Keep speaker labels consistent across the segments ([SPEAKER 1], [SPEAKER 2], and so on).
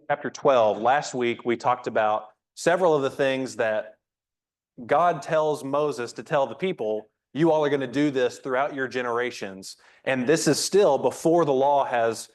[SPEAKER 1] Chapter 12, last week we talked about several of the things that God tells Moses to tell the people, you all are going to do this throughout your generations. And this is still before the law has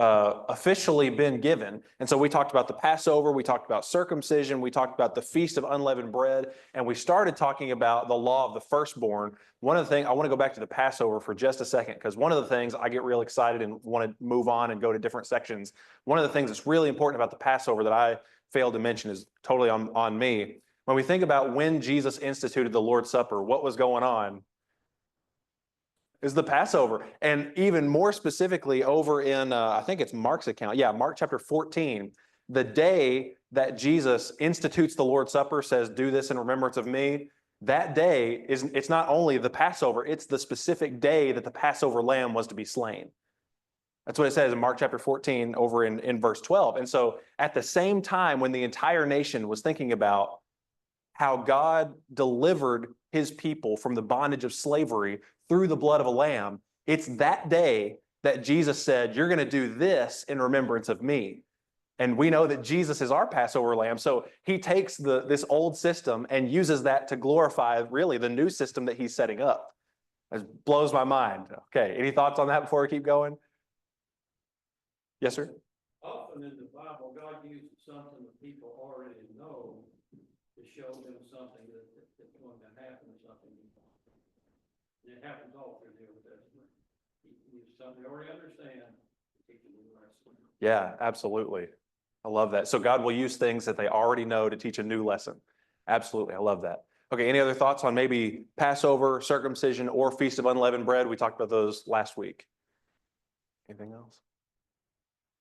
[SPEAKER 1] officially been given. And so we talked about the Passover, we talked about circumcision, we talked about the Feast of Unleavened Bread, and we started talking about the law of the firstborn. One of the things, I want to go back to the Passover for just a second, because one of the things I get real excited and want to move on and go to different sections. One of the things that's really important about the Passover that I failed to mention is totally on me. When we think about when Jesus instituted the Lord's Supper, what was going on? Is the Passover. And even more specifically over in, I think it's Mark's account. Yeah, Mark chapter 14. The day that Jesus institutes the Lord's Supper, says, do this in remembrance of me. That day, it's not only the Passover, it's the specific day that the Passover lamb was to be slain. That's what it says in Mark chapter 14 over in verse 12. And so at the same time when the entire nation was thinking about how God delivered his people from the bondage of slavery through the blood of a lamb, it's that day that Jesus said, you're going to do this in remembrance of me. And we know that Jesus is our Passover lamb. So he takes this old system and uses that to glorify really the new system that he's setting up. It blows my mind. Okay, any thoughts on that before we keep going? Yes, sir?
[SPEAKER 2] Often in the Bible, God uses something that people already know to show them something that's going to happen or something. And it happens all through the Old Testament. He uses something they already understand to teach a new lesson.
[SPEAKER 1] Yeah, absolutely. I love that. So God will use things that they already know to teach a new lesson. Absolutely. I love that. Okay, any other thoughts on maybe Passover, circumcision, or Feast of Unleavened Bread? We talked about those last week. Anything else?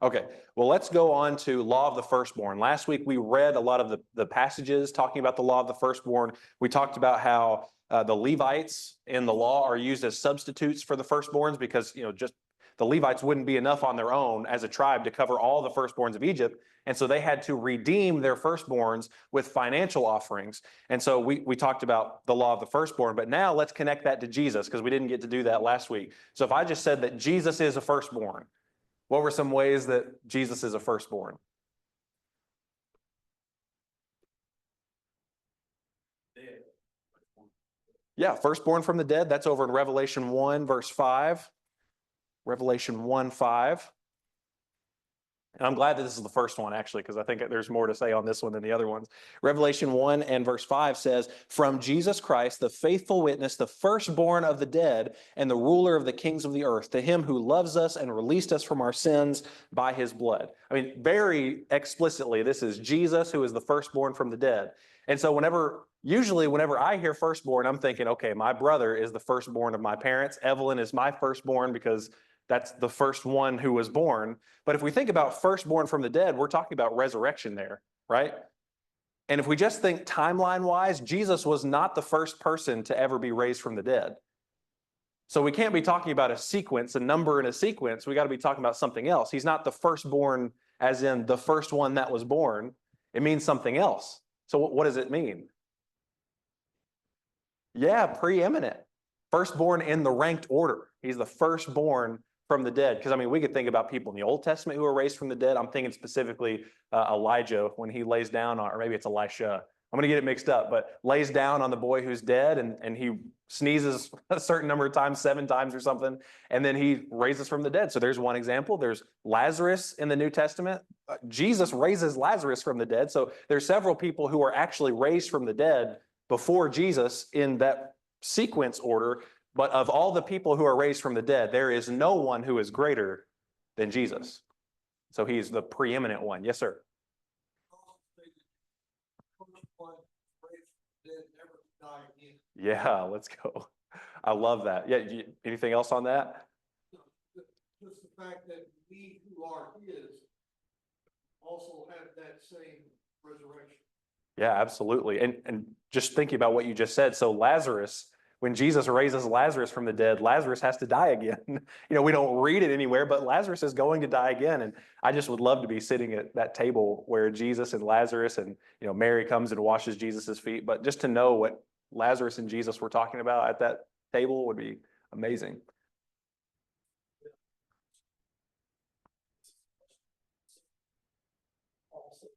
[SPEAKER 1] Okay, well, let's go on to law of the firstborn. Last week, we read a lot of the passages talking about the law of the firstborn. We talked about how the Levites in the law are used as substitutes for the firstborns because, just the Levites wouldn't be enough on their own as a tribe to cover all the firstborns of Egypt. And so they had to redeem their firstborns with financial offerings. And so we talked about the law of the firstborn, but now let's connect that to Jesus because we didn't get to do that last week. So if I just said that Jesus is a firstborn, what were some ways that Jesus is a firstborn?
[SPEAKER 2] Dead.
[SPEAKER 1] Yeah, firstborn from the dead. That's over in Revelation 1, verse 5. Revelation 1:5. And I'm glad that this is the first one, actually, because I think there's more to say on this one than the other ones. Revelation 1 and verse 5 says, from Jesus Christ, the faithful witness, the firstborn of the dead, and the ruler of the kings of the earth, to him who loves us and released us from our sins by his blood. I mean, very explicitly, this is Jesus who is the firstborn from the dead. And so usually whenever I hear firstborn, I'm thinking, okay, my brother is the firstborn of my parents. Evelyn is my firstborn because that's the first one who was born. But if we think about firstborn from the dead, we're talking about resurrection there, right? And if we just think timeline-wise, Jesus was not the first person to ever be raised from the dead. So we can't be talking about a sequence, a number in a sequence. We got to be talking about something else. He's not the firstborn as in the first one that was born. It means something else. So what does it mean? Yeah, preeminent. Firstborn in the ranked order. He's the firstborn from the dead. Because, we could think about people in the Old Testament who were raised from the dead. I'm thinking specifically Elijah when he lays down on, or maybe it's Elisha. I'm going to get it mixed up, but lays down on the boy who's dead and he sneezes a certain number of times, 7 times or something, and then he raises from the dead. So there's one example. There's Lazarus in the New Testament. Jesus raises Lazarus from the dead. So there's several people who are actually raised from the dead before Jesus in that sequence order. But of all the people who are raised from the dead, there is no one who is greater than Jesus. So he's the preeminent one. Yes, sir. Yeah, let's go. I love that. Yeah, anything else on that?
[SPEAKER 2] Just the fact that we who are his also have that same resurrection.
[SPEAKER 1] Yeah, absolutely. And just thinking about what you just said, so Lazarus, when Jesus raises Lazarus from the dead, Lazarus has to die again. We don't read it anywhere, but Lazarus is going to die again. And I just would love to be sitting at that table where Jesus and Lazarus and, Mary comes and washes Jesus's feet. But just to know what Lazarus and Jesus were talking about at that table would be amazing.
[SPEAKER 2] also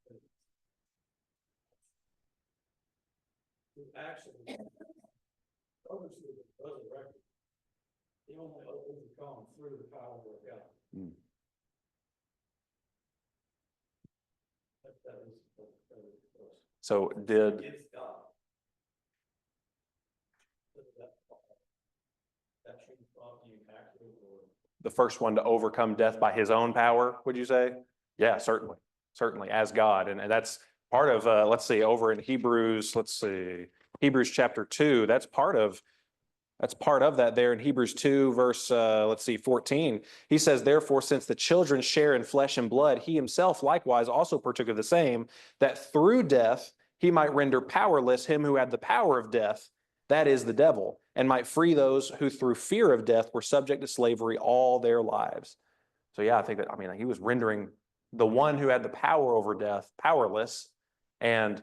[SPEAKER 2] actually, others who are resurrected, they only overcome through the power of God.
[SPEAKER 1] Mm.
[SPEAKER 2] That is
[SPEAKER 1] So did
[SPEAKER 2] against God. That should be accurate or
[SPEAKER 1] the first one to overcome death by his own power, would you say? Yeah, certainly. Certainly as God. And that's part of, let's see, over in Hebrews, Hebrews chapter 2, that's part of that there in Hebrews 2, verse, 14. He says, therefore, since the children share in flesh and blood, he himself likewise also partook of the same, that through death he might render powerless him who had the power of death, that is the devil, and might free those who through fear of death were subject to slavery all their lives. So yeah, I think that, he was rendering the one who had the power over death powerless, and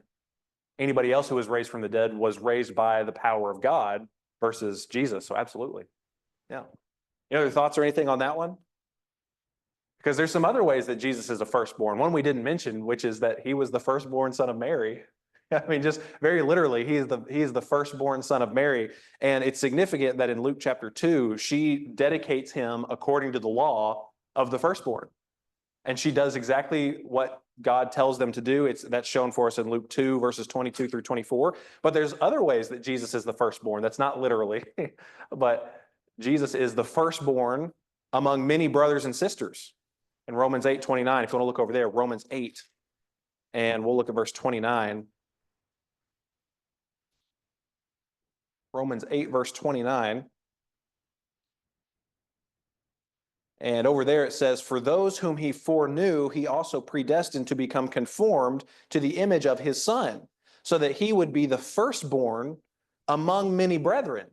[SPEAKER 1] anybody else who was raised from the dead was raised by the power of God versus Jesus. So absolutely. Yeah. Any other thoughts or anything on that one? Because there's some other ways that Jesus is a firstborn. One we didn't mention, which is that he was the firstborn son of Mary. Just very literally, he is the firstborn son of Mary. And it's significant that in Luke chapter 2, she dedicates him according to the law of the firstborn. And she does exactly what God tells them to do. That's shown for us in Luke 2, verses 22 through 24. But there's other ways that Jesus is the firstborn. That's not literally, but Jesus is the firstborn among many brothers and sisters. In Romans 8:29, if you want to look over there, Romans 8, and we'll look at verse 29. Romans 8, verse 29. And over there it says, for those whom he foreknew, he also predestined to become conformed to the image of his son, so that he would be the firstborn among many brethren.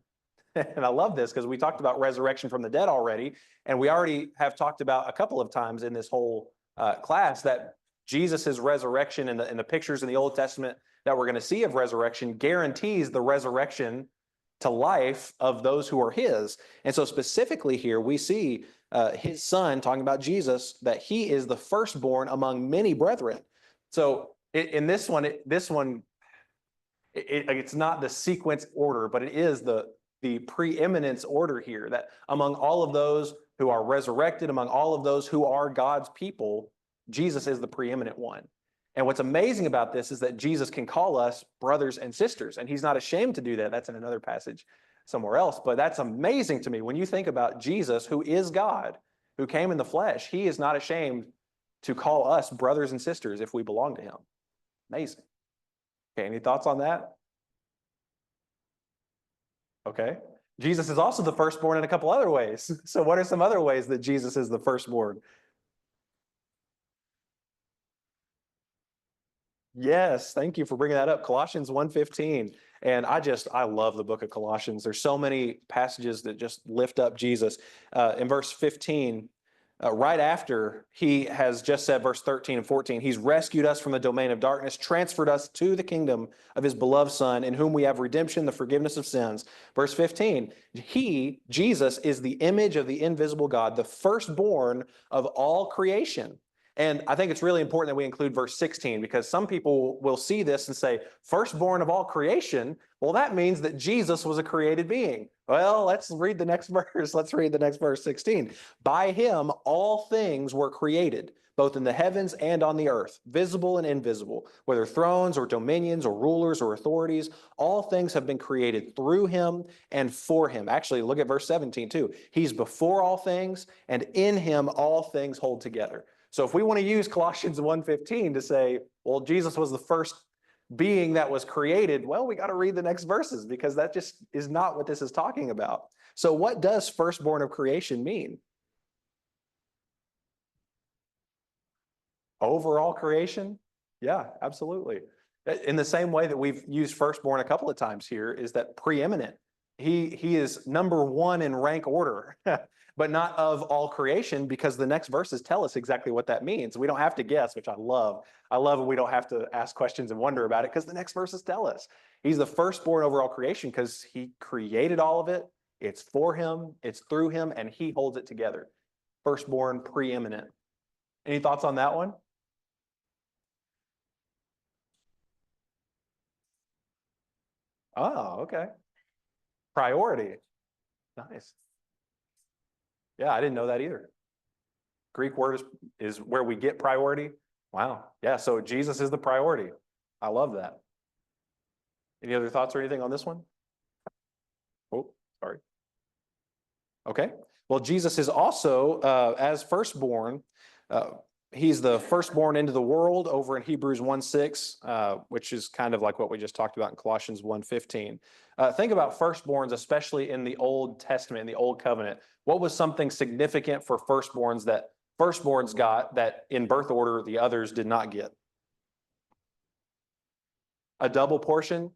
[SPEAKER 1] And I love this because we talked about resurrection from the dead already. And we already have talked about a couple of times in this whole class that Jesus' resurrection and the pictures in the Old Testament that we're going to see of resurrection guarantees the resurrection to life of those who are his. And so specifically here, we see his son, talking about Jesus, that he is the firstborn among many brethren. So in this one, it's not the sequence order, but it is the preeminence order here, that among all of those who are resurrected, among all of those who are God's people, Jesus is the preeminent one. And what's amazing about this is that Jesus can call us brothers and sisters, and he's not ashamed to do that. That's in another passage somewhere else, but that's amazing to me. When you think about Jesus, who is God, who came in the flesh, he is not ashamed to call us brothers and sisters if we belong to him. Amazing. Okay, any thoughts on that? Okay. Jesus is also the firstborn in a couple other ways. So what are some other ways that Jesus is the firstborn? Yes, thank you for bringing that up. Colossians 1:15. And I love the book of Colossians. There's so many passages that just lift up Jesus. In verse 15, right after he has just said, verse 13 and 14, he's rescued us from the domain of darkness, transferred us to the kingdom of his beloved Son, in whom we have redemption, the forgiveness of sins. Verse 15, Jesus, is the image of the invisible God, the firstborn of all creation. And I think it's really important that we include verse 16, because some people will see this and say, firstborn of all creation, well, that means that Jesus was a created being. Well, let's read the next verse. Let's read the next verse, 16. By him, all things were created, both in the heavens and on the earth, visible and invisible, whether thrones or dominions or rulers or authorities, all things have been created through him and for him. Actually, look at verse 17 too. He's before all things, and in him all things hold together. So if we want to use Colossians 1:15 to say, well, Jesus was the first being that was created, well, we got to read the next verses, because that just is not what this is talking about. So what does firstborn of creation mean? Overall creation? Yeah, absolutely. In the same way that we've used firstborn a couple of times here, is that preeminent. He is number one in rank order, but not of all creation, because the next verses tell us exactly what that means. We don't have to guess, which I love. I love when we don't have to ask questions and wonder about it, because the next verses tell us. He's the firstborn over all creation because he created all of it. It's for him, it's through him, and he holds it together. Firstborn, preeminent. Any thoughts on that one? Oh, okay. Priority. Nice. Yeah, I didn't know that either. Greek word is where we get priority. Wow. Yeah, so Jesus is the priority. I love that. Any other thoughts or anything on this one? Oh, sorry. Okay. Well, Jesus is also, as firstborn, uh, he's the firstborn into the world over in Hebrews 1:6, which is kind of like what we just talked about in Colossians 1:15. Think about firstborns, especially in the Old Testament, in the Old Covenant. What was something significant for firstborns that firstborns got that in birth order the others did not get? A double portion?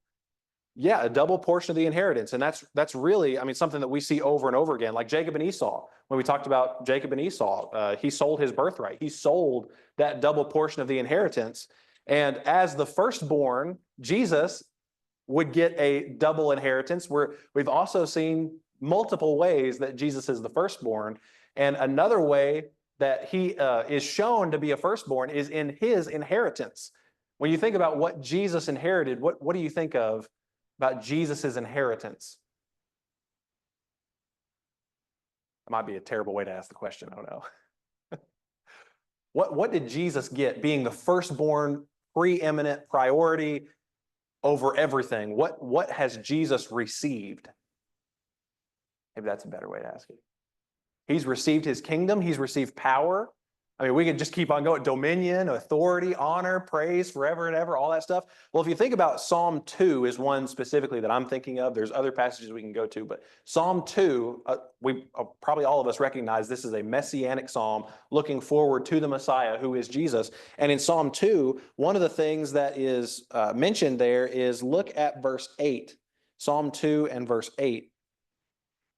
[SPEAKER 1] Yeah, a double portion of the inheritance. And that's really, I mean, something that we see over and over again, like Jacob and Esau. When we talked about Jacob and Esau, he sold his birthright. He sold that double portion of the inheritance. And as the firstborn, Jesus would get a double inheritance. We've also seen multiple ways that Jesus is the firstborn. And another way that he is shown to be a firstborn is in his inheritance. When you think about what Jesus inherited, what do you think of about Jesus's inheritance? That might be a terrible way to ask the question. I don't know. What did Jesus get being the firstborn, preeminent priority over everything? What has Jesus received? Maybe that's a better way to ask it. He's received his kingdom. He's received power. I mean, we could just keep on going. Dominion, authority, honor, praise forever and ever, all that stuff. Well, if you think about Psalm 2 is one specifically that I'm thinking of. There's other passages we can go to, but Psalm 2, probably all of us recognize this is a messianic psalm looking forward to the Messiah who is Jesus. And in Psalm 2, one of the things that is mentioned there is look at verse 8. Psalm 2 and verse 8.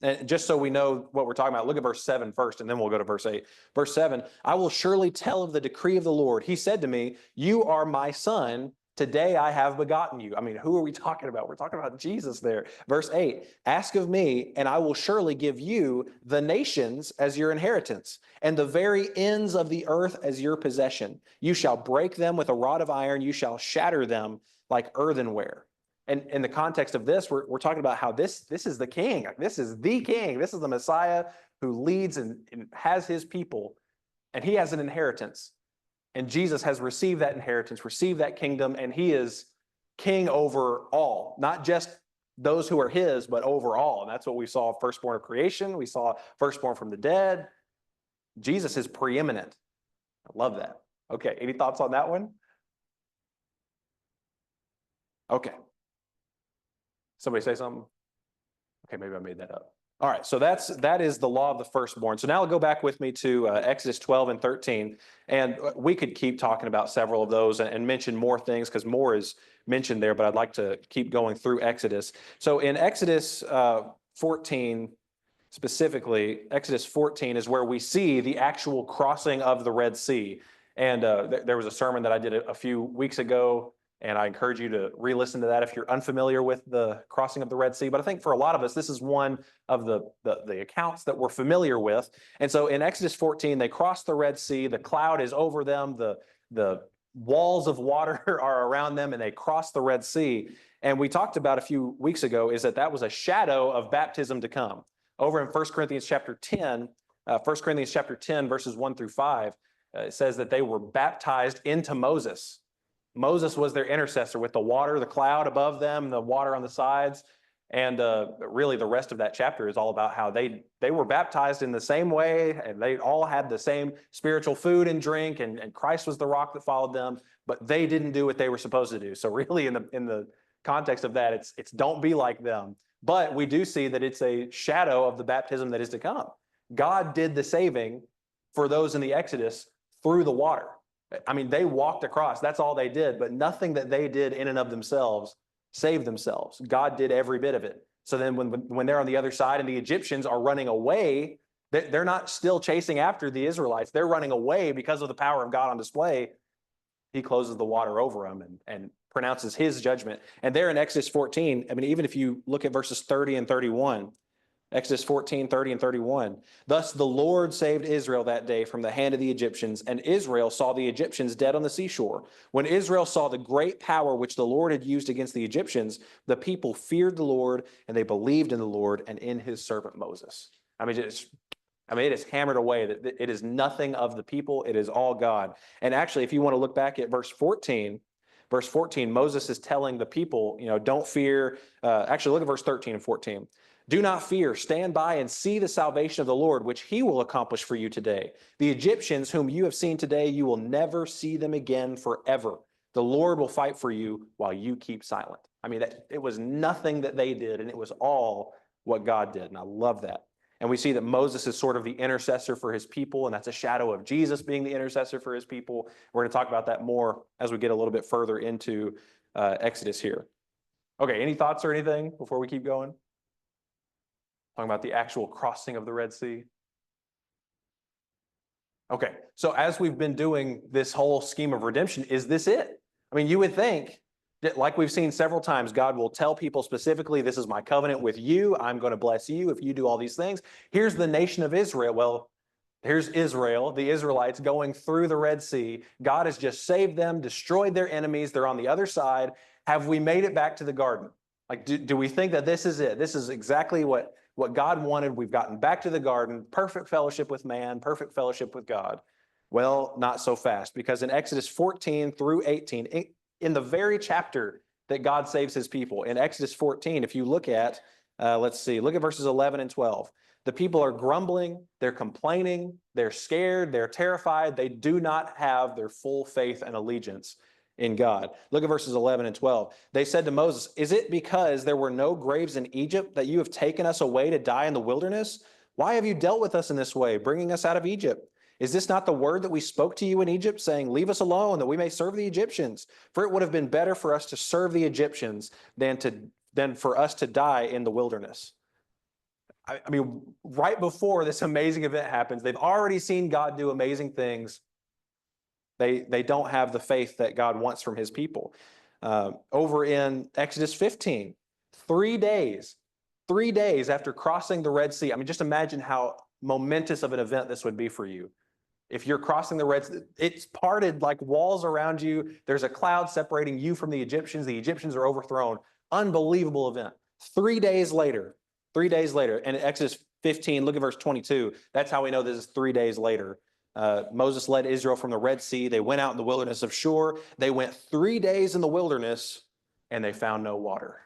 [SPEAKER 1] And just so we know what we're talking about, look at verse 7 first, and then we'll go to verse 8. Verse 7, I will surely tell of the decree of the Lord. He said to me, you are my son. Today I have begotten you. I mean, who are we talking about? We're talking about Jesus there. Verse 8, ask of me, and I will surely give you the nations as your inheritance, and the very ends of the earth as your possession. You shall break them with a rod of iron. You shall shatter them like earthenware. And in the context of this, we're talking about how this is the king. This is the king. This is the Messiah who leads and has his people, and he has an inheritance. And Jesus has received that inheritance, received that kingdom, and he is king over all, not just those who are his, but over all. And that's what we saw firstborn of creation. We saw firstborn from the dead. Jesus is preeminent. I love that. Okay, any thoughts on that one? Okay. Somebody say something? Okay, maybe I made that up. All right, so that is the law of the firstborn. So now go back with me to Exodus 12 and 13, and we could keep talking about several of those and mention more things because more is mentioned there, but I'd like to keep going through Exodus. So in Exodus 14, specifically, Exodus 14 is where we see the actual crossing of the Red Sea. And there was a sermon that I did a few weeks ago, and I encourage you to re-listen to that if you're unfamiliar with the crossing of the Red Sea. But I think for a lot of us, this is one of the accounts that we're familiar with. And so in Exodus 14, they cross the Red Sea. The cloud is over them. The walls of water are around them, and they cross the Red Sea. And we talked about a few weeks ago is that was a shadow of baptism to come. Over in 1 Corinthians chapter 10, 1 Corinthians chapter 10, verses 1 through 5, it says that they were baptized into Moses. Moses was their intercessor with the water, the cloud above them, the water on the sides. And really the rest of that chapter is all about how they were baptized in the same way, and they all had the same spiritual food and drink, and Christ was the rock that followed them, but they didn't do what they were supposed to do. So really in the context of that, it's don't be like them. But we do see that it's a shadow of the baptism that is to come. God did the saving for those in the Exodus through the water. I mean, they walked across. That's all they did. But nothing that they did in and of themselves saved themselves. God did every bit of it. So then when they're on the other side and the Egyptians are running away, they're not still chasing after the Israelites. They're running away because of the power of God on display. He closes the water over them and pronounces his judgment. And there in Exodus 14, I mean, even if you look at verses 30 and 31, Exodus 14, 30 and 31. Thus the Lord saved Israel that day from the hand of the Egyptians, and Israel saw the Egyptians dead on the seashore. When Israel saw the great power which the Lord had used against the Egyptians, the people feared the Lord, and they believed in the Lord and in his servant Moses. It is hammered away that it is nothing of the people, it is all God. And actually, if you want to look back at verse 14, Moses is telling the people, don't fear. Actually, look at verse 13 and 14. Do not fear, stand by and see the salvation of the Lord, which he will accomplish for you today. The Egyptians whom you have seen today, you will never see them again forever. The Lord will fight for you while you keep silent. It was nothing that they did, and it was all what God did. And I love that. And we see that Moses is sort of the intercessor for his people, and that's a shadow of Jesus being the intercessor for his people. We're going to talk about that more as we get a little bit further into Exodus here. Okay, any thoughts or anything before we keep going? Talking about the actual crossing of the Red Sea. Okay, so as we've been doing this whole scheme of redemption, is this it? You would think that, like we've seen several times, God will tell people specifically, this is my covenant with you. I'm going to bless you if you do all these things. Here's the nation of Israel. Well, here's Israel, the Israelites going through the Red Sea. God has just saved them, destroyed their enemies. They're on the other side. Have we made it back to the garden? Do we think that this is it? This is exactly what God wanted. We've gotten back to the garden, perfect fellowship with man, perfect fellowship with God. Well, not so fast, because in Exodus 14 through 18, in the very chapter that God saves his people, in Exodus 14, if you look at, look at verses 11 and 12. The people are grumbling, they're complaining, they're scared, they're terrified. They do not have their full faith and allegiance in God. Look at verses 11 and 12. They said to Moses, is it because there were no graves in Egypt that you have taken us away to die in the wilderness? Why have you dealt with us in this way, bringing us out of Egypt? Is this not the word that we spoke to you in Egypt, saying, leave us alone, that we may serve the Egyptians? For it would have been better for us to serve the Egyptians than for us to die in the wilderness. Right before this amazing event happens, they've already seen God do amazing things. They don't have the faith that God wants from his people. Over in Exodus 15, 3 days after crossing the Red Sea. Just imagine how momentous of an event this would be for you. If you're crossing the Red Sea, it's parted like walls around you. There's a cloud separating you from the Egyptians. The Egyptians are overthrown. Unbelievable event. 3 days later, and in Exodus 15, look at verse 22. That's how we know this is 3 days later. Moses led Israel from the Red Sea. They went out in the wilderness of Shur. They went 3 days in the wilderness and they found no water.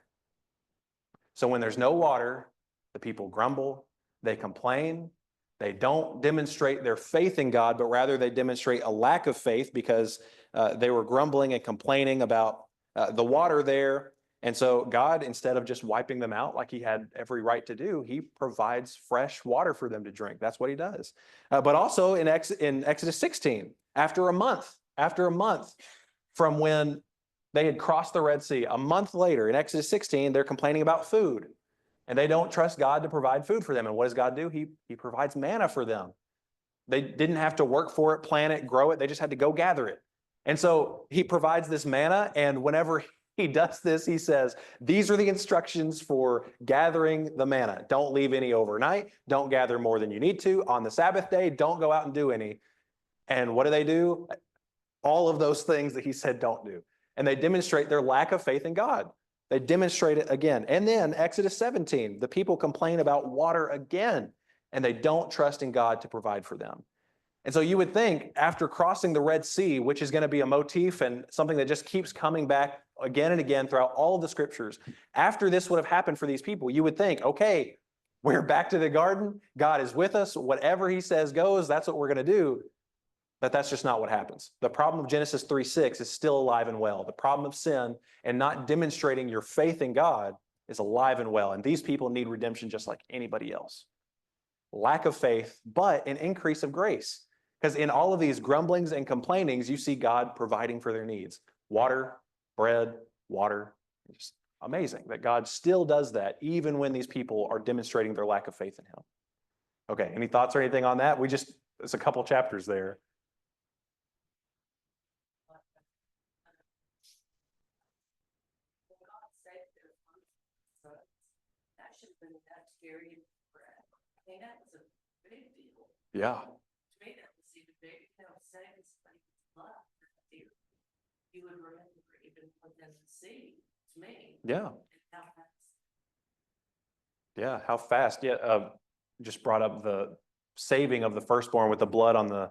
[SPEAKER 1] So when there's no water, the people grumble, they complain, they don't demonstrate their faith in God, but rather they demonstrate a lack of faith because they were grumbling and complaining about the water there. And so God, instead of just wiping them out like he had every right to do, he provides fresh water for them to drink. That's what he does. But also in Exodus 16, after a month from when they had crossed the Red Sea, a month later in Exodus 16, they're complaining about food. And they don't trust God to provide food for them. And what does God do? He provides manna for them. They didn't have to work for it, plant it, grow it. They just had to go gather it. And so he provides this manna. And whenever he does this, he says, these are the instructions for gathering the manna. Don't leave any overnight. Don't gather more than you need to. On the Sabbath day, don't go out and do any. And what do? All of those things that he said don't do. And they demonstrate their lack of faith in God. They demonstrate it again. And then Exodus 17, the people complain about water again, and they don't trust in God to provide for them. And so you would think after crossing the Red Sea, which is going to be a motif and something that just keeps coming back again and again throughout all of the scriptures, after this would have happened for these people, you would think, okay, we're back to the garden. God is with us. Whatever he says goes. That's what we're going to do. But that's just not what happens. The problem of Genesis 3:6 is still alive and well. The problem of sin and not demonstrating your faith in God is alive and well. And these people need redemption just like anybody else. Lack of faith, but an increase of grace. Because in all of these grumblings and complainings, you see God providing for their needs. Water, bread, water. It's just amazing that God still does that even when these people are demonstrating their lack of faith in him. Okay, any thoughts or anything on that? It's a couple chapters there.
[SPEAKER 3] That should have been that scary for mean, that was a big deal.
[SPEAKER 1] Yeah.
[SPEAKER 3] To me, that was even big, saying somebody's blood, you would remember even within the sea, to me.
[SPEAKER 1] Yeah.
[SPEAKER 3] And how fast.
[SPEAKER 1] Yeah. How fast. Yeah. Just brought up the saving of the firstborn with the blood on the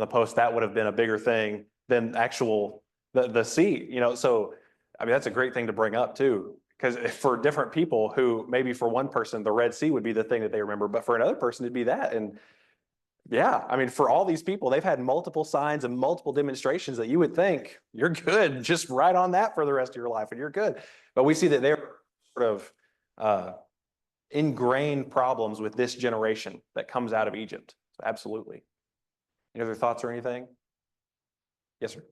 [SPEAKER 1] post. That would have been a bigger thing than actual the sea, So, I mean, that's a great thing to bring up too. Because for different people who maybe for one person, the Red Sea would be the thing that they remember, but for another person, it'd be that. And yeah, I mean, for all these people, they've had multiple signs and multiple demonstrations that you would think you're good, just right on that for the rest of your life, and you're good. But we see that they're sort of ingrained problems with this generation that comes out of Egypt. So absolutely. Any other thoughts or anything? Yes, sir.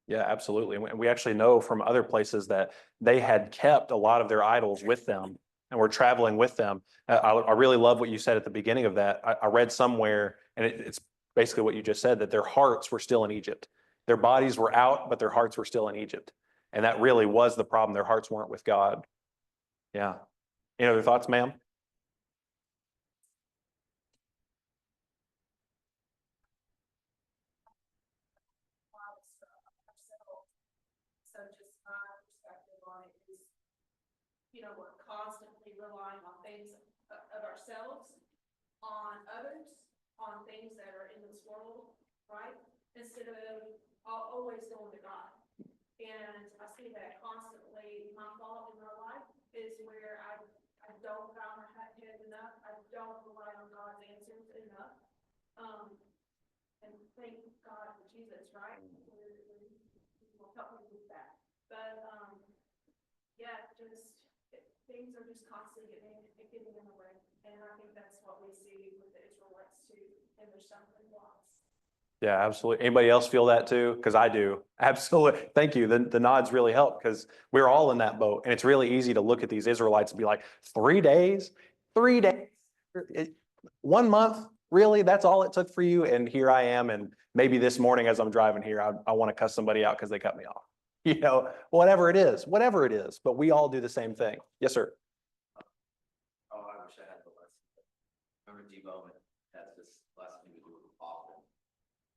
[SPEAKER 1] Yeah, absolutely. And we actually know from other places that they had kept a lot of their idols with them and were traveling with them. I really love what you said at the beginning of that. I read somewhere, and it's basically what you just said, that their hearts were still in Egypt. Their bodies were out, but their hearts were still in Egypt. And that really was the problem. Their hearts weren't with God. Yeah. Any other thoughts, ma'am?
[SPEAKER 4] So just my perspective on it is, we're constantly relying on things of ourselves, on others, on things that are in this world, right? Instead of always going to God. And I see that constantly. My fault in my life is where I don't bow my head enough. I don't rely on God's answers enough. And thank God for Jesus, right? Will help me with that. But yeah, just things are just constantly getting in the way, and I think that's what we see with the Israelites too, and their stumbling blocks.
[SPEAKER 1] Yeah, absolutely. Anybody else feel that too? Because I do. Absolutely. Thank you. The nods really help because we're all in that boat. And it's really easy to look at these Israelites and be like, 3 days, 3 days, 1 month, really? That's all it took for you? And here I am. And maybe this morning as I'm driving here, I want to cuss somebody out because they cut me off. Whatever it is, whatever it is. But we all do the same thing. Yes, sir.
[SPEAKER 5] Oh, I wish I had the lesson. Remember G Bowman has this lesson we do often.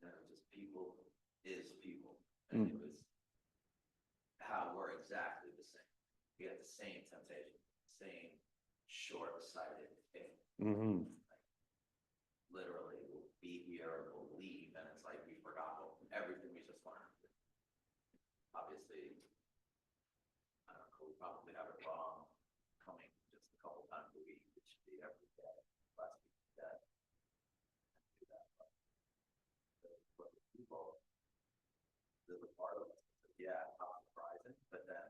[SPEAKER 5] Just people is people. And it was how we're exactly the same. We have the same temptation, same short-sighted thing.
[SPEAKER 1] Mm-hmm.
[SPEAKER 5] Literally, we'll be here, we'll leave, and it's like we forgot everything we just learned. Obviously, I don't know, we probably have it wrong coming just a couple times a week. It should be every day. Last week, that. Do that. But the people, there's a part of us, yeah, not surprising, but then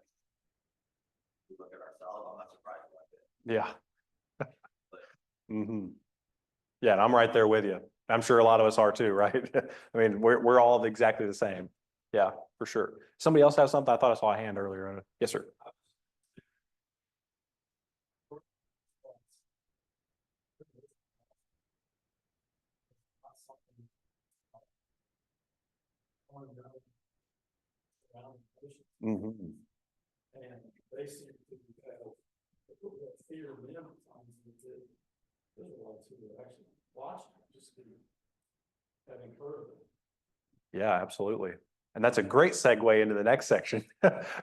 [SPEAKER 5] we look at ourselves, I'm not surprised like it.
[SPEAKER 1] Yeah. Mm-hmm. Yeah, and I'm right there with you. I'm sure a lot of us are too, right? I mean, we're all exactly the same. Yeah, for sure. Somebody else has something? I thought I saw a hand earlier. Yes, sir. Mm-hmm.
[SPEAKER 2] And they seem to have fear of them times that the Israelites who were actually watching just be having heard of it.
[SPEAKER 1] Yeah, absolutely. And that's a great segue into the next section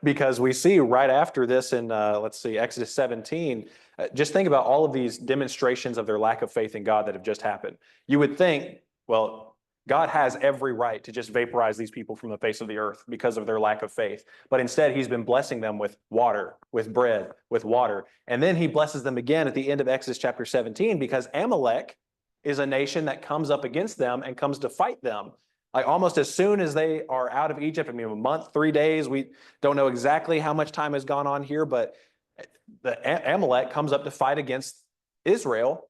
[SPEAKER 1] because we see right after this in, let's see, Exodus 17, just think about all of these demonstrations of their lack of faith in God that have just happened. You would think, well, God has every right to just vaporize these people from the face of the earth because of their lack of faith. But instead, he's been blessing them with water, with bread, with water. And then he blesses them again at the end of Exodus chapter 17 because Amalek is a nation that comes up against them and comes to fight them. Like almost as soon as they are out of Egypt, I mean, a month, 3 days, we don't know exactly how much time has gone on here, but the Amalek comes up to fight against Israel.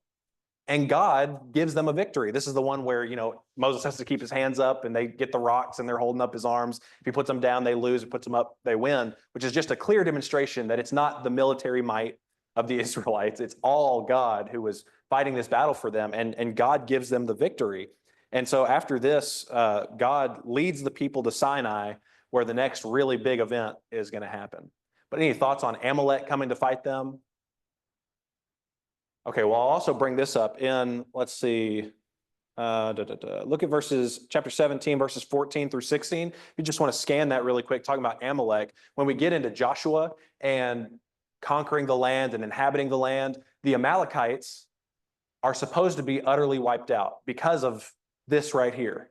[SPEAKER 1] and God gives them a victory. This is the one where, Moses has to keep his hands up and they get the rocks and they're holding up his arms. If he puts them down, they lose. If he puts them up, they win, which is just a clear demonstration that it's not the military might of the Israelites. It's all God who was fighting this battle for them, and God gives them the victory. And so after this, God leads the people to Sinai, where the next really big event is going to happen. But any thoughts on Amalek coming to fight them? Okay, well, I'll also bring this up in, let's see, look at chapter 17, verses 14 through 16. If you just want to scan that really quick, talking about Amalek. When we get into Joshua and conquering the land and inhabiting the land, the Amalekites are supposed to be utterly wiped out because of this right here.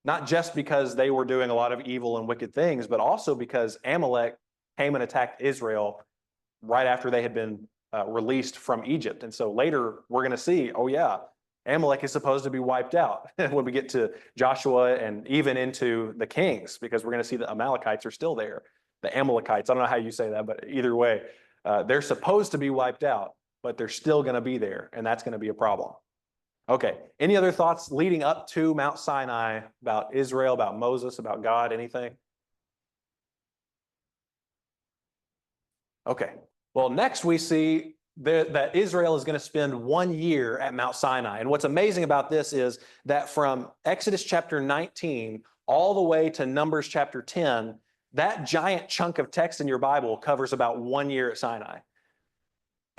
[SPEAKER 1] Not just because they were doing a lot of evil and wicked things, but also because Amalek came and attacked Israel right after they had been released from Egypt. And so later we're going to see, oh yeah, Amalek is supposed to be wiped out when we get to Joshua and even into the Kings, because we're going to see the Amalekites are still there. The Amalekites, I don't know how you say that, but either way, they're supposed to be wiped out, but they're still going to be there, and that's going to be a problem. Okay, any other thoughts leading up to Mount Sinai about Israel, about Moses, about God, anything? Okay, well, next we see that Israel is going to spend 1 year at Mount Sinai. And what's amazing about this is that from Exodus chapter 19 all the way to Numbers chapter 10, that giant chunk of text in your Bible covers about 1 year at Sinai.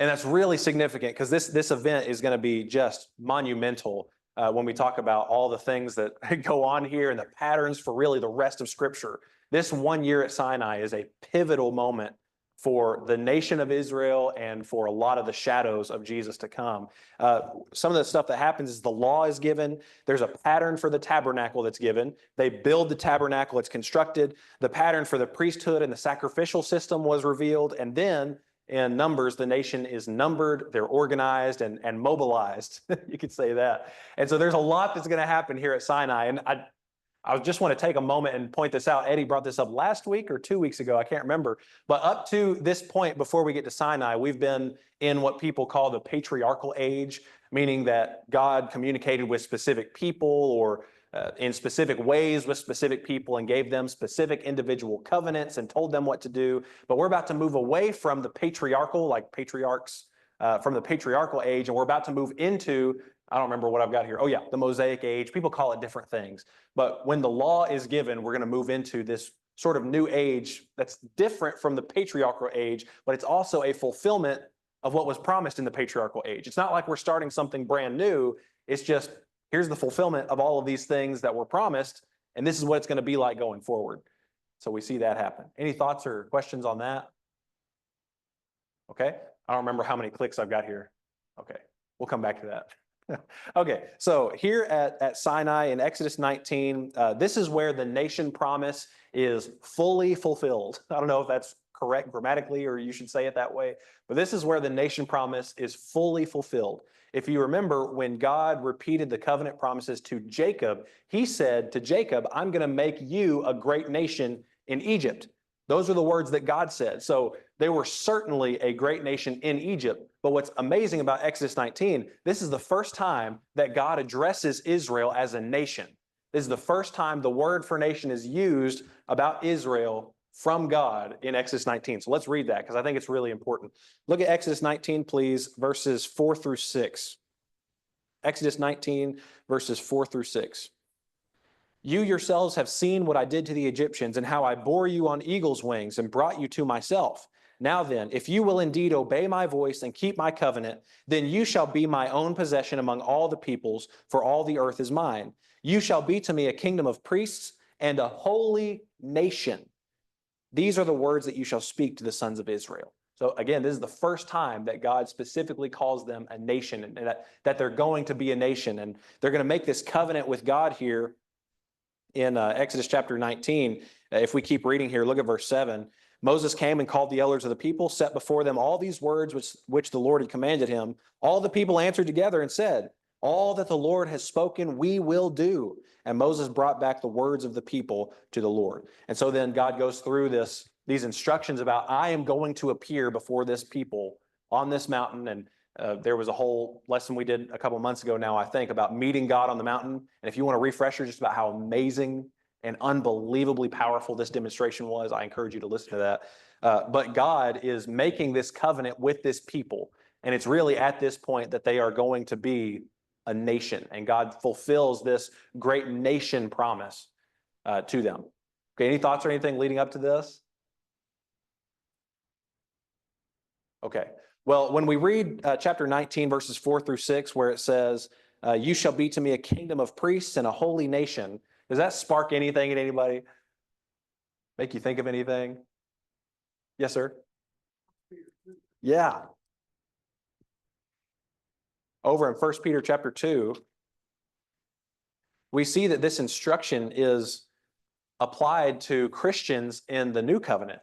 [SPEAKER 1] And that's really significant because this event is going to be just monumental when we talk about all the things that go on here and the patterns for really the rest of Scripture. This 1 year at Sinai is a pivotal moment for the nation of Israel and for a lot of the shadows of Jesus to come. Some of the stuff that happens is the law is given. There's a pattern for the tabernacle that's given. They build the tabernacle, it's constructed. The pattern for the priesthood and the sacrificial system was revealed. And then in Numbers, the nation is numbered, they're organized and mobilized. You could say that. And so there's a lot that's going to happen here at Sinai. And I just want to take a moment and point this out. Eddie brought this up last week or 2 weeks ago, I can't remember. But up to this point, before we get to Sinai, we've been in what people call the patriarchal age, meaning that God communicated with specific people or in specific ways with specific people and gave them specific individual covenants and told them what to do. But we're about to move away from the patriarchal, like patriarchs, from the patriarchal age, and we're about to move into, I don't remember what I've got here. Oh yeah, the Mosaic age. People call it different things. But when the law is given, we're going to move into this sort of new age that's different from the patriarchal age, but it's also a fulfillment of what was promised in the patriarchal age. It's not like we're starting something brand new. It's just, here's the fulfillment of all of these things that were promised, and this is what it's going to be like going forward. So we see that happen. Any thoughts or questions on that? Okay. I don't remember how many clicks I've got here. Okay. We'll come back to that. Okay, so here at Sinai in Exodus 19, this is where the nation promise is fully fulfilled. I don't know if that's correct grammatically or you should say it that way, but this is where the nation promise is fully fulfilled. If you remember, when God repeated the covenant promises to Jacob, he said to Jacob, I'm going to make you a great nation in Egypt. Those are the words that God said. So they were certainly a great nation in Egypt. But what's amazing about Exodus 19, this is the first time that God addresses Israel as a nation. This is the first time the word for nation is used about Israel from God in Exodus 19. So let's read that because I think it's really important. Look at Exodus 19, please, verses 4 through 6. Exodus 19, verses 4 through 6. You yourselves have seen what I did to the Egyptians and how I bore you on eagle's wings and brought you to myself. Now then, if you will indeed obey my voice and keep my covenant, then you shall be my own possession among all the peoples, for all the earth is mine. You shall be to me a kingdom of priests and a holy nation. These are the words that you shall speak to the sons of Israel. So again, this is the first time that God specifically calls them a nation, and that they're going to be a nation. And they're going to make this covenant with God here in Exodus chapter 19. If we keep reading here, look at verse 7. Moses came and called the elders of the people, set before them all these words which the Lord had commanded him. All the people answered together and said, all that the Lord has spoken, we will do. And Moses brought back the words of the people to the Lord. And so then God goes through these instructions about, I am going to appear before this people on this mountain, and There was a whole lesson we did a couple months ago now, I think, about meeting God on the mountain. And if you want a refresher just about how amazing and unbelievably powerful this demonstration was, I encourage you to listen to that. But God is making this covenant with this people. And it's really at this point that they are going to be a nation. And God fulfills this great nation promise to them. Okay, any thoughts or anything leading up to this? Okay. Well, when we read chapter 19, verses 4 through 6, where it says, you shall be to me a kingdom of priests and a holy nation, does that spark anything in anybody? Make you think of anything? Yes, sir? Yeah. Over in 1 Peter chapter 2, we see that this instruction is applied to Christians in the new covenant.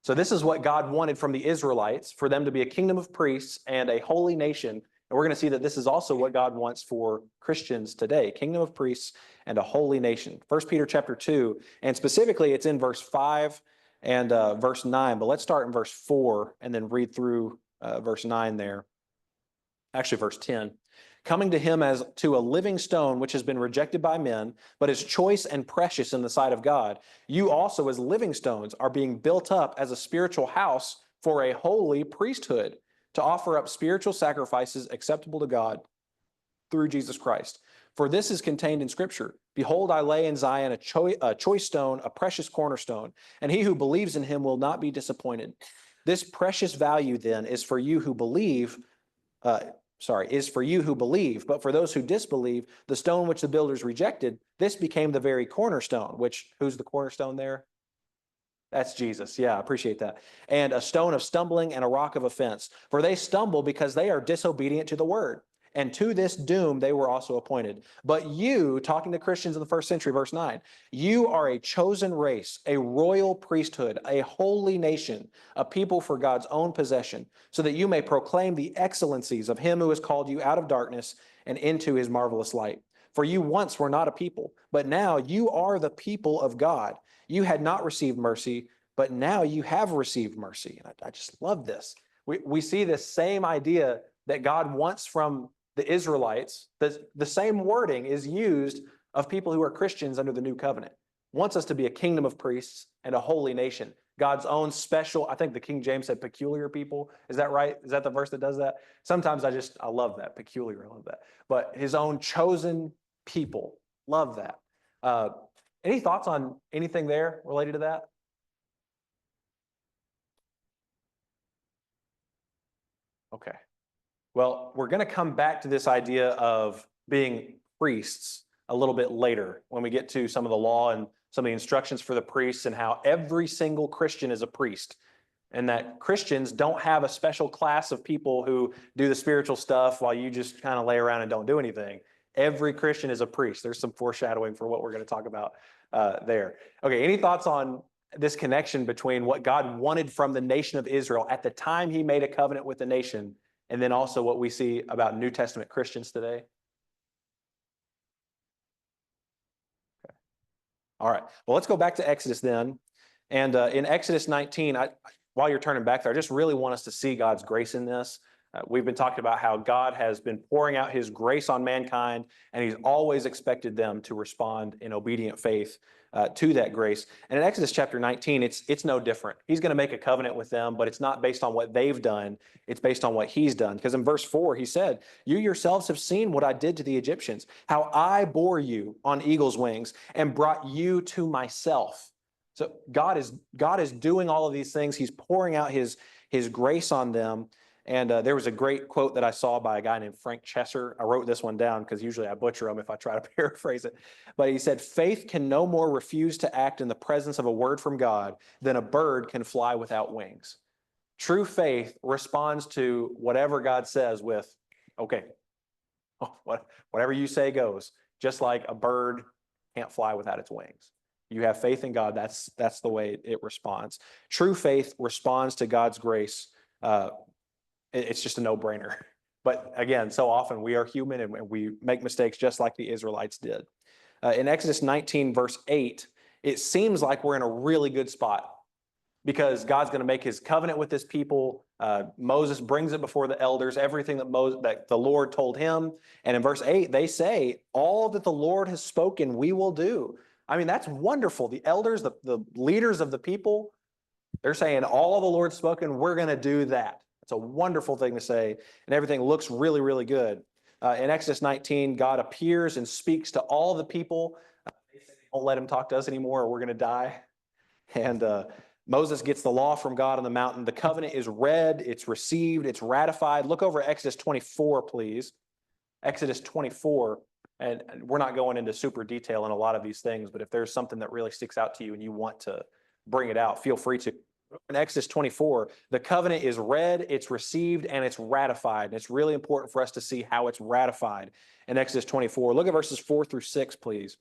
[SPEAKER 1] So this is what God wanted from the Israelites, for them to be a kingdom of priests and a holy nation. And we're going to see that this is also what God wants for Christians today, kingdom of priests and a holy nation. 1 Peter chapter 2, and specifically it's in verse 5 and verse 9. But let's start in verse 4 and then read through verse 9 there. Actually, verse 10. Coming to him as to a living stone, which has been rejected by men, but is choice and precious in the sight of God. You also, as living stones, are being built up as a spiritual house for a holy priesthood, to offer up spiritual sacrifices acceptable to God through Jesus Christ. For this is contained in Scripture. Behold, I lay in Zion a choice stone, a precious cornerstone, and he who believes in him will not be disappointed. This precious value then is for you who believe, but for those who disbelieve, the stone which the builders rejected, this became the very cornerstone, who's the cornerstone there? That's Jesus. Yeah, I appreciate that. And a stone of stumbling and a rock of offense. For they stumble because they are disobedient to the word. And to this doom they were also appointed. But you, talking to Christians in the first century, verse 9, you are a chosen race, a royal priesthood, a holy nation, a people for God's own possession, so that you may proclaim the excellencies of him who has called you out of darkness and into his marvelous light. For you once were not a people, but now you are the people of God. You had not received mercy, but now you have received mercy. And I just love this. We see this same idea that God wants from the Israelites. The same wording is used of people who are Christians under the new covenant. Wants us to be a kingdom of priests and a holy nation. God's own special, I think the King James said peculiar people. Is that right? Is that the verse that does that? Sometimes I love that. Peculiar, I love that. But his own chosen people. Love that. Any thoughts on anything there related to that? Okay. Well, we're going to come back to this idea of being priests a little bit later when we get to some of the law and some of the instructions for the priests and how every single Christian is a priest, and that Christians don't have a special class of people who do the spiritual stuff while you just kind of lay around and don't do anything. Every Christian is a priest. There's some foreshadowing for what we're going to talk about there. Okay, any thoughts on this connection between what God wanted from the nation of Israel at the time he made a covenant with the nation, and then also what we see about New Testament Christians today? Okay. All right. Well, let's go back to Exodus then. And in Exodus 19, while you're turning back there, I just really want us to see God's grace in this. We've been talking about how God has been pouring out his grace on mankind, and he's always expected them to respond in obedient faith to that grace. And in Exodus chapter 19, it's no different. He's going to make a covenant with them, but it's not based on what they've done. It's based on what he's done. Because in verse 4, he said, you yourselves have seen what I did to the Egyptians, how I bore you on eagle's wings and brought you to myself. So God is doing all of these things. He's pouring out his grace on them. And there was a great quote that I saw by a guy named Frank Chesser. I wrote this one down because usually I butcher them if I try to paraphrase it. But he said, faith can no more refuse to act in the presence of a word from God than a bird can fly without wings. True faith responds to whatever God says with, okay, whatever you say goes, just like a bird can't fly without its wings. You have faith in God, that's the way it responds. True faith responds to God's grace. It's just a no-brainer. But again, so often we are human and we make mistakes just like the Israelites did. In Exodus 19, verse 8, it seems like we're in a really good spot because God's going to make his covenant with his people. Moses brings it before the elders, everything that the Lord told him. And in verse 8, they say, all that the Lord has spoken, we will do. I mean, that's wonderful. The elders, the leaders of the people, they're saying, all the Lord's spoken, we're going to do that. It's a wonderful thing to say, and everything looks really, really good. In Exodus 19, God appears and speaks to all the people. They say, don't let him talk to us anymore or we're going to die. And Moses gets the law from God on the mountain. The covenant is read, it's received, it's ratified. Look over at Exodus 24, please. Exodus 24. And we're not going into super detail in a lot of these things, but if there's something that really sticks out to you and you want to bring it out, feel free to. In Exodus 24, the covenant is read, it's received, and it's ratified. And it's really important for us to see how it's ratified in Exodus 24. Look at verses 4 through 6, please.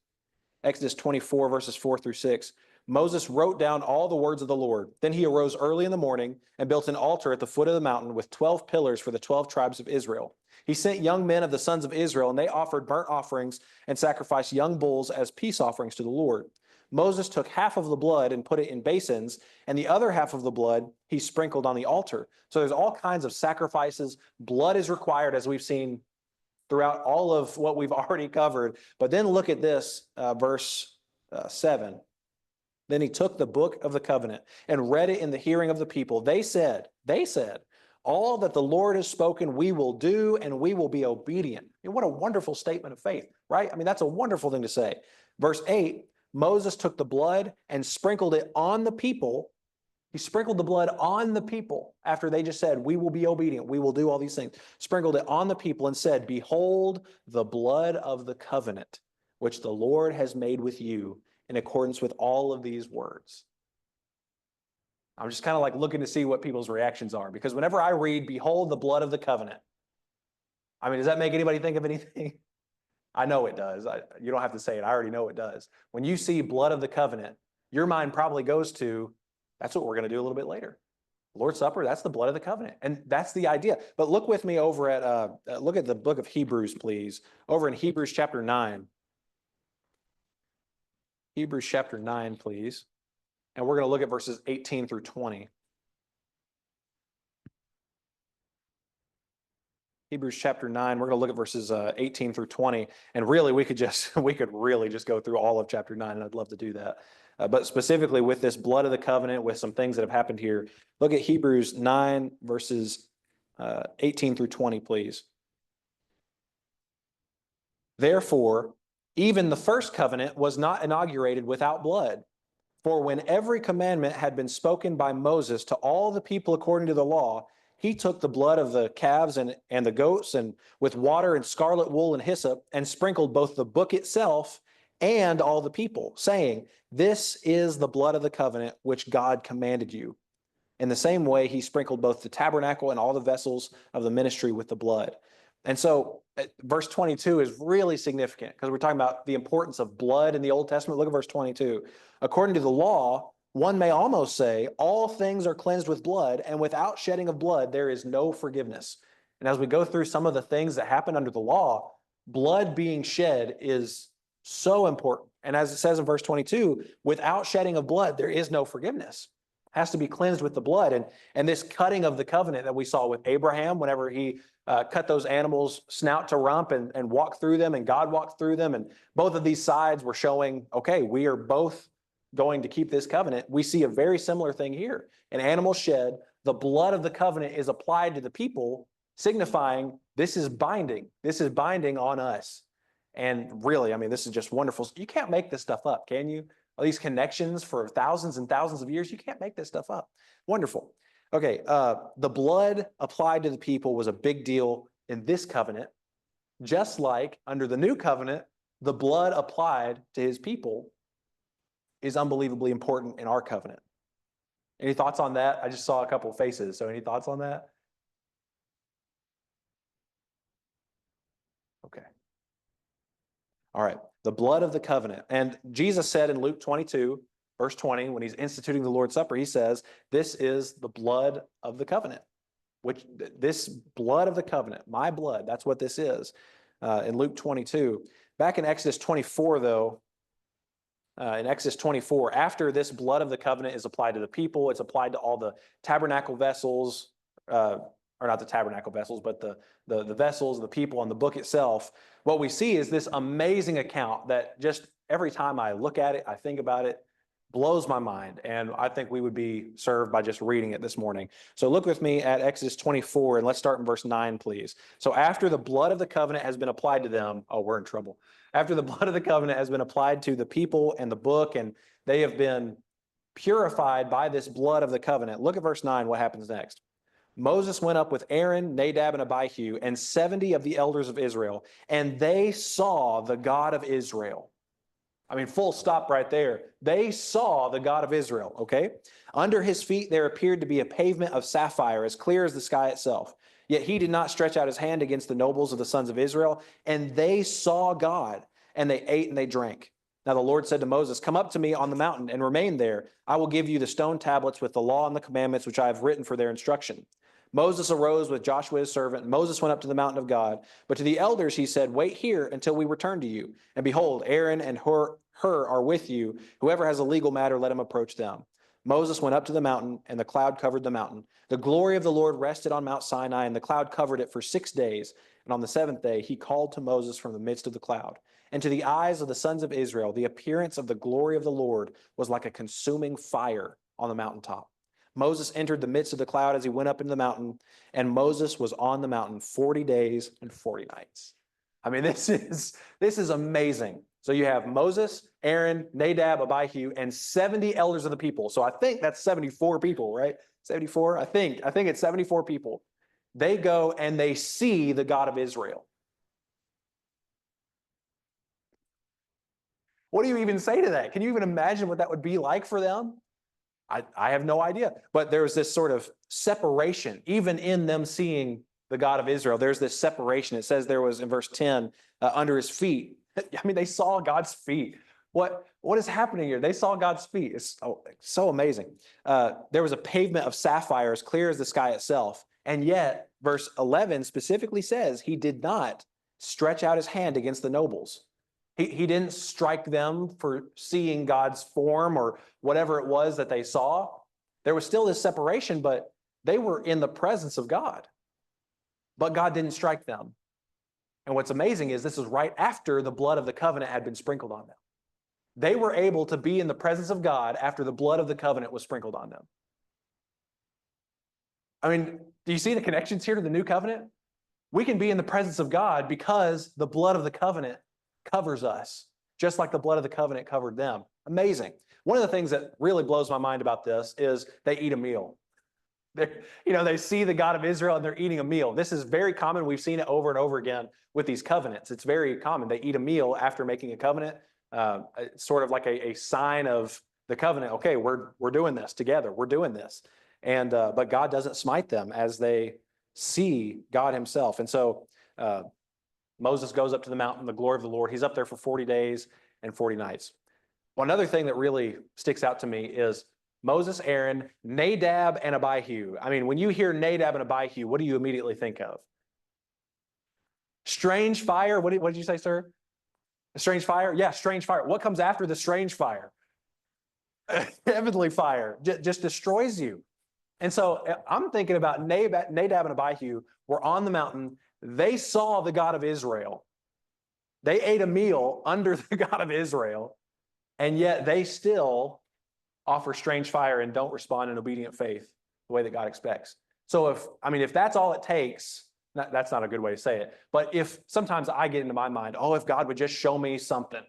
[SPEAKER 1] Exodus 24, verses 4 through 6. Moses wrote down all the words of the Lord. Then he arose early in the morning and built an altar at the foot of the mountain with 12 pillars for the 12 tribes of Israel. He sent young men of the sons of Israel, and they offered burnt offerings and sacrificed young bulls as peace offerings to the Lord. Moses took half of the blood and put it in basins, and the other half of the blood he sprinkled on the altar. So there's all kinds of sacrifices. Blood is required, as we've seen throughout all of what we've already covered. But then look at this, verse 7. Then he took the book of the covenant and read it in the hearing of the people. They said, all that the Lord has spoken, we will do, and we will be obedient. And what a wonderful statement of faith, right? I mean, that's a wonderful thing to say. Verse 8, Moses took the blood and sprinkled it on the people. He sprinkled the blood on the people after they just said, we will be obedient. We will do all these things. Sprinkled it on the people and said, behold, the blood of the covenant, which the Lord has made with you in accordance with all of these words. I'm just kind of like looking to see what people's reactions are, because whenever I read, behold, the blood of the covenant, I mean, does that make anybody think of anything? I know it does. You don't have to say it. I already know it does. When you see blood of the covenant, your mind probably goes to, that's what we're going to do a little bit later. Lord's Supper, that's the blood of the covenant. And that's the idea. But look with me over at, look at the book of Hebrews, please. Over in Hebrews chapter 9. Hebrews chapter 9, please. And we're going to look at verses 18 through 20. Hebrews chapter 9, we're going to look at verses 18 through 20. And really, we could really just go through all of chapter 9, and I'd love to do that. But specifically with this blood of the covenant, with some things that have happened here, look at Hebrews 9, verses 18 through 20, please. Therefore, even the first covenant was not inaugurated without blood. For when every commandment had been spoken by Moses to all the people according to the law, he took the blood of the calves and the goats, and with water and scarlet wool and hyssop, and sprinkled both the book itself and all the people, saying, this is the blood of the covenant which God commanded you. In the same way, he sprinkled both the tabernacle and all the vessels of the ministry with the blood. And so verse 22 is really significant because we're talking about the importance of blood in the Old Testament. Look at verse 22. According to the law, one may almost say all things are cleansed with blood, and without shedding of blood, there is no forgiveness. And as we go through some of the things that happen under the law, blood being shed is so important. And as it says in verse 22, without shedding of blood, there is no forgiveness. It has to be cleansed with the blood. And this cutting of the covenant that we saw with Abraham, whenever he cut those animals snout to rump and walked through them, and God walked through them. And both of these sides were showing, okay, we are both going to keep this covenant. We see a very similar thing here. An animal shed, the blood of the covenant is applied to the people, signifying this is binding. This is binding on us. And really, I mean, this is just wonderful. You can't make this stuff up, can you? All these connections for thousands and thousands of years, you can't make this stuff up. Wonderful. Okay, the blood applied to the people was a big deal in this covenant, just like under the new covenant, the blood applied to his people is unbelievably important in our covenant. Any thoughts on that? I just saw a couple of faces, so any thoughts on that? Okay. All right, the blood of the covenant. And Jesus said in Luke 22, verse 20, when he's instituting the Lord's Supper, he says, this is the blood of the covenant, which this blood of the covenant, my blood, that's what this is in Luke 22. Back in Exodus 24, though, in Exodus 24, after this blood of the covenant is applied to the people, it's applied to all the tabernacle vessels, or not the tabernacle vessels, but the vessels, the people, and the book itself, what we see is this amazing account that just every time I look at it, I think about it, blows my mind. And I think we would be served by just reading it this morning. So look with me at Exodus 24, and let's start in verse 9, please. So after the blood of the covenant has been applied to them, oh, we're in trouble. After the blood of the covenant has been applied to the people and the book, and they have been purified by this blood of the covenant, look at verse 9, what happens next. Moses went up with Aaron, Nadab, and Abihu, and 70 of the elders of Israel, and they saw the God of Israel. I mean, full stop right there. They saw the God of Israel, okay? Under his feet there appeared to be a pavement of sapphire, as clear as the sky itself. Yet he did not stretch out his hand against the nobles of the sons of Israel, and they saw God, and they ate and they drank. Now the Lord said to Moses, come up to me on the mountain and remain there. I will give you the stone tablets with the law and the commandments which I have written for their instruction. Moses arose with Joshua his servant. Moses went up to the mountain of God. But to the elders he said, wait here until we return to you. And behold, Aaron and Hur are with you. Whoever has a legal matter, let him approach them. Moses went up to the mountain, and the cloud covered the mountain. The glory of the Lord rested on Mount Sinai, and the cloud covered it for 6 days. And on the seventh day he called to Moses from the midst of the cloud. And to the eyes of the sons of Israel, the appearance of the glory of the Lord was like a consuming fire on the mountaintop. Moses entered the midst of the cloud as he went up into the mountain, and Moses was on the mountain 40 days and 40 nights. I mean, this is amazing. So you have Moses, Aaron, Nadab, Abihu, and 70 elders of the people. So I think that's 74 people, right? 74? I think it's 74 people. They go and they see the God of Israel. What do you even say to that? Can you even imagine what that would be like for them? I have no idea. But there's this sort of separation, even in them seeing the God of Israel. There's this separation. It says there was in verse 10, under his feet. I mean, they saw God's feet. What is happening here? They saw God's feet. It's so amazing. There was a pavement of sapphire as clear as the sky itself. And yet, verse 11 specifically says he did not stretch out his hand against the nobles. He didn't strike them for seeing God's form or whatever it was that they saw. There was still this separation, but they were in the presence of God. But God didn't strike them. And what's amazing is this is right after the blood of the covenant had been sprinkled on them. They were able to be in the presence of God after the blood of the covenant was sprinkled on them. I mean, do you see the connections here to the new covenant? We can be in the presence of God because the blood of the covenant covers us, just like the blood of the covenant covered them. Amazing. One of the things that really blows my mind about this is they eat a meal. They see the God of Israel and they're eating a meal. This is very common. We've seen it over and over again with these covenants. It's very common. They eat a meal after making a covenant. It's sort of like a sign of the covenant. Okay, we're doing this together. We're doing this. And but God doesn't smite them as they see God himself. And so Moses goes up to the mountain, the glory of the Lord. He's up there for 40 days and 40 nights. Well, another thing that really sticks out to me is Moses, Aaron, Nadab, and Abihu. I mean, when you hear Nadab and Abihu, what do you immediately think of? Strange fire? What did you say, sir? A strange fire? Yeah, strange fire. What comes after the strange fire? Heavenly fire. Just destroys you. And so I'm thinking about Nadab and Abihu were on the mountain. They saw the God of Israel. They ate a meal under the God of Israel, and yet they still offer strange fire and don't respond in obedient faith the way that God expects. So if that's all it takes, that's not a good way to say it, but if sometimes I get into my mind, if God would just show me something,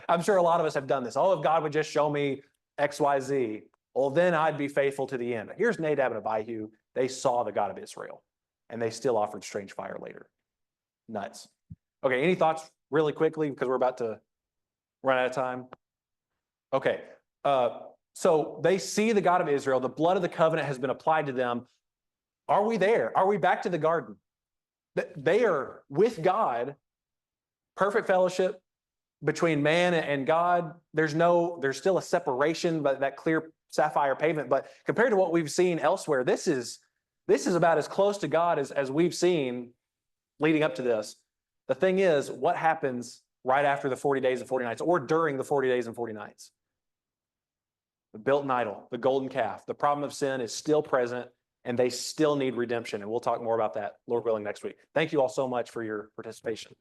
[SPEAKER 1] I'm sure a lot of us have done this. If God would just show me X, Y, Z, well, then I'd be faithful to the end. Here's Nadab and Abihu. They saw the God of Israel, and they still offered strange fire later. Nuts. Okay, any thoughts really quickly because we're about to run out of time? Okay, so they see the God of Israel. The blood of the covenant has been applied to them. Are we there? Are we back to the garden? They are with God, perfect fellowship between man and God. There's still a separation, but that clear sapphire pavement. But compared to what we've seen elsewhere, this is about as close to God as we've seen leading up to this. The thing is, what happens right after the 40 days and 40 nights or during the 40 days and 40 nights? The built-in idol, the golden calf. The problem of sin is still present. and they still need redemption. And we'll talk more about that, Lord willing, next week. Thank you all so much for your participation.